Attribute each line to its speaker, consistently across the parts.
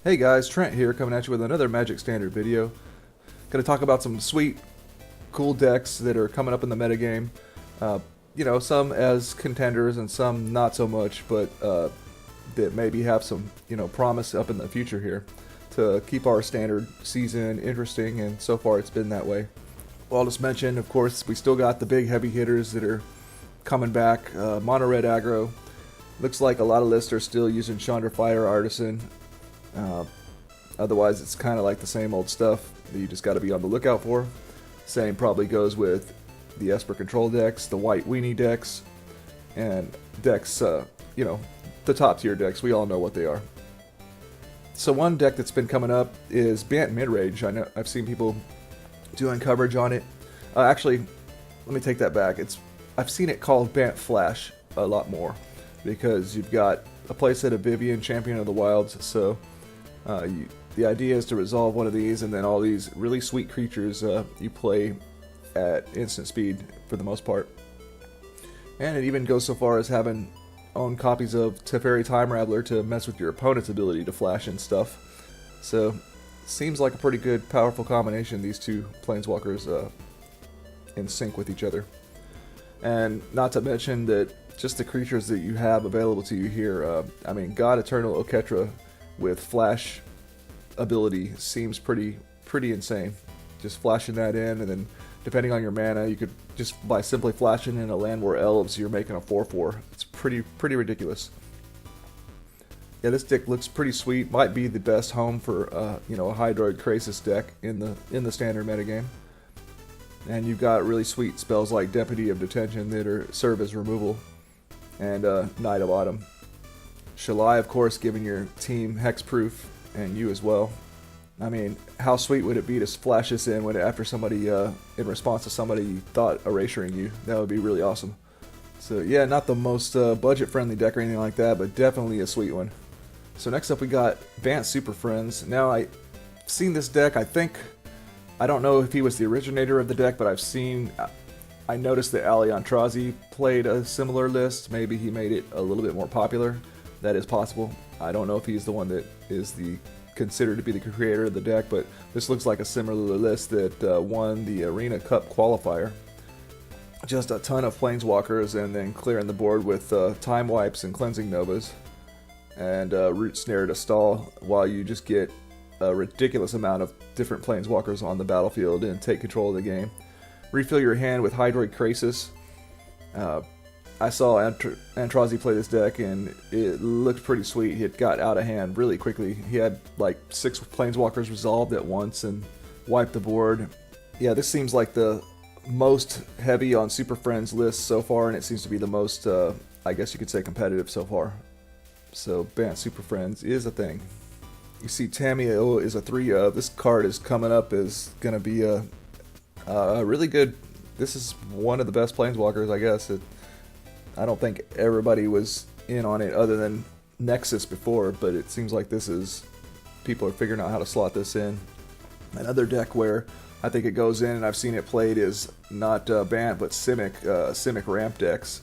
Speaker 1: Hey guys, Trent here coming at you with another Magic Standard video. Gonna talk about some sweet, cool decks that are coming up in the metagame. Some as contenders and some not so much, but that maybe have some, promise up in the future here to keep our standard season interesting, and so far it's been that way. Well, I'll just mention, of course, we still got the big heavy hitters that are coming back. Mono Red Aggro. Looks like a lot of lists are still using Chandra Fire Artisan. Otherwise, it's kind of like the same old stuff that you just got to be on the lookout for. Same probably goes with the Esper Control decks, the White Weenie decks, and decks, the top tier decks. We all know what they are. So one deck that's been coming up is Bant Midrange. I know I've seen people doing coverage on it. Actually, let me take that back. I've seen it called Bant Flash a lot more because you've got a playset of Vivian, Champion of the Wilds, so the idea is to resolve one of these, and then all these really sweet creatures you play at instant speed for the most part. And it even goes so far as having own copies of Teferi Time Raveler to mess with your opponent's ability to flash and stuff. So, seems like a pretty good, powerful combination, these two Planeswalkers in sync with each other. And not to mention that just the creatures that you have available to you here, God Eternal Oketra with flash ability seems pretty insane. Just flashing that in, and then depending on your mana, you could just by simply flashing in a Land War Elves, you're making a 4/4. It's pretty ridiculous. Yeah, this deck looks pretty sweet. Might be the best home for a Hydroid Krasis deck in the standard metagame. And you've got really sweet spells like Deputy of Detention that serve as removal, and Knight of Autumn. Shalai, of course, giving your team hexproof, and you as well. I mean, how sweet would it be to flash this in after somebody, in response to somebody thought erasuring you? That would be really awesome. So yeah, not the most budget-friendly deck or anything like that, but definitely a sweet one. So next up we got Vance Superfriends. Now I've seen this deck. I don't know if he was the originator of the deck, but I noticed that Ali Antrazi played a similar list. Maybe he made it a little bit more popular. That is possible. I don't know if he's the one that is considered to be the creator of the deck, but this looks like a similar list that won the Arena Cup qualifier. Just a ton of Planeswalkers, and then clearing the board with Time Wipes and Cleansing Novas, and Root Snare to stall while you just get a ridiculous amount of different Planeswalkers on the battlefield and take control of the game. Refill your hand with Hydroid Krasis. I saw Antrazi play this deck, and it looked pretty sweet. It got out of hand really quickly. He had like 6 Planeswalkers resolved at once and wiped the board. Yeah, this seems like the most heavy on Super Friends list so far, and it seems to be the most, I guess you could say, competitive so far. So Bant Super Friends is a thing. You see Tamiyo is a 3-of. This card is coming up is going to be a really good. This is one of the best Planeswalkers, I guess. I don't think everybody was in on it other than Nexus before, but it seems like people are figuring out how to slot this in. Another deck where I think it goes in, and I've seen it played, is not Bant, but Simic ramp decks.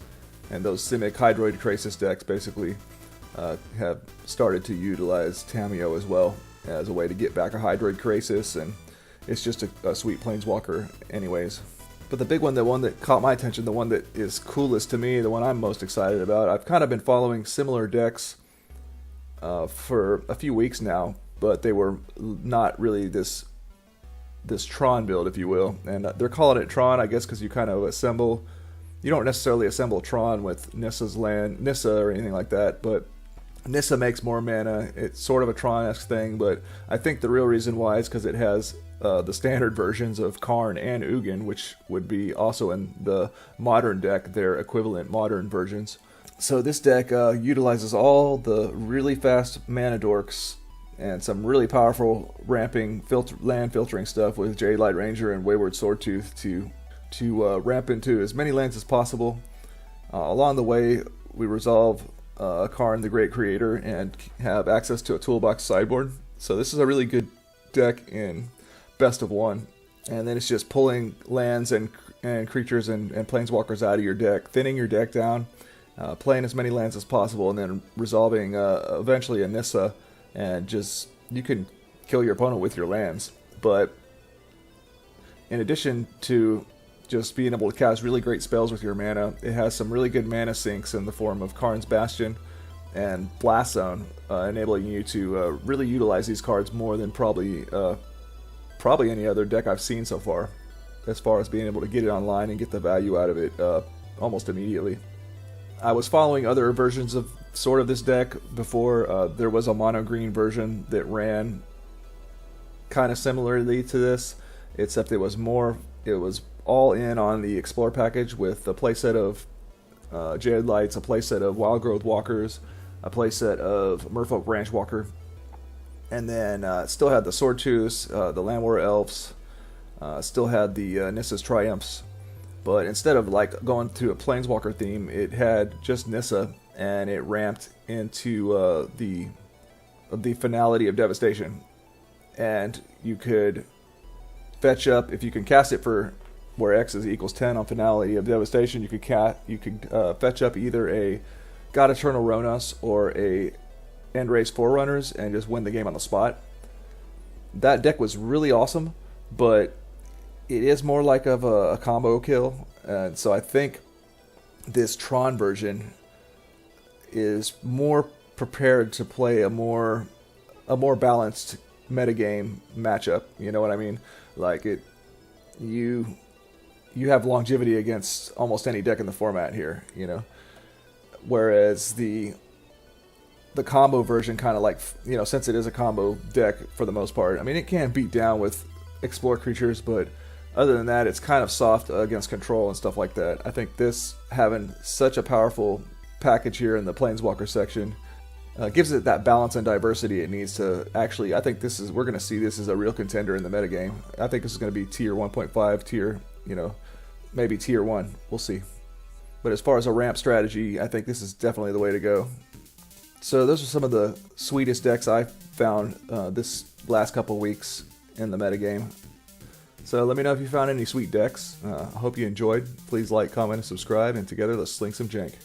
Speaker 1: And those Simic Hydroid Krasis decks basically have started to utilize Tamiyo as well as a way to get back a Hydroid Krasis, and it's just a sweet Planeswalker anyways. But the big one, the one that caught my attention, the one that is coolest to me, the one I'm most excited about, I've kind of been following similar decks for a few weeks now, but they were not really this Tron build, if you will. And they're calling it Tron, I guess, because you kind of assemble. You don't necessarily assemble Tron with Nissa or anything like that, but Nissa makes more mana. It's sort of a Tron-esque thing, but I think the real reason why is because it has the standard versions of Karn and Ugin, which would be also in the modern deck, their equivalent modern versions. So this deck utilizes all the really fast mana dorks and some really powerful ramping land filtering stuff with Jade Light Ranger and Wayward Swordtooth to ramp into as many lands as possible. Along the way, we resolve Karn, the Great Creator, and have access to a toolbox sideboard. So this is a really good deck in best of one, and then it's just pulling lands and creatures and planeswalkers out of your deck, thinning your deck down, playing as many lands as possible, and then resolving eventually a Nissa and just you can kill your opponent with your lands. But in addition to just being able to cast really great spells with your mana, it has some really good mana sinks in the form of Karn's Bastion and Blast Zone, enabling you to really utilize these cards more than probably any other deck I've seen so far, as far as being able to get it online and get the value out of it almost immediately. I was following other versions of sort of this deck before. There was a mono green version that ran kind of similarly to this, except it was all in on the Explore package with a playset of Jaded Lights, a playset of Wild Growth Walkers, a playset of Merfolk Branch Walker, and then still had the Sword Tooths, the Landwar Elves, still had the Nissa's Triumphs, but instead of like going to a Planeswalker theme, it had just Nissa, and it ramped into the Finality of Devastation, and you could fetch up, if you can cast it for where X is equals 10 on Finality of Devastation, you could fetch up either a God Eternal Ronas or a Endrace Forerunners and just win the game on the spot. That deck was really awesome, but it is more like of a combo kill, and so I think this Tron version is more prepared to play a more balanced metagame matchup. You know what I mean? Like you have longevity against almost any deck in the format here, you know. Whereas the combo version kind of like, you know, since it is a combo deck for the most part, I mean, it can beat down with Explore creatures, but other than that, it's kind of soft against control and stuff like that. I think this, having such a powerful package here in the Planeswalker section, gives it that balance and diversity it needs to actually, I think we're going to see this as a real contender in the metagame. I think this is going to be tier 1.5, tier, you know, maybe tier 1. We'll see. But as far as a ramp strategy, I think this is definitely the way to go. So those are some of the sweetest decks I found this last couple weeks in the metagame. So let me know if you found any sweet decks. I hope you enjoyed. Please like, comment, and subscribe, and together let's sling some jank.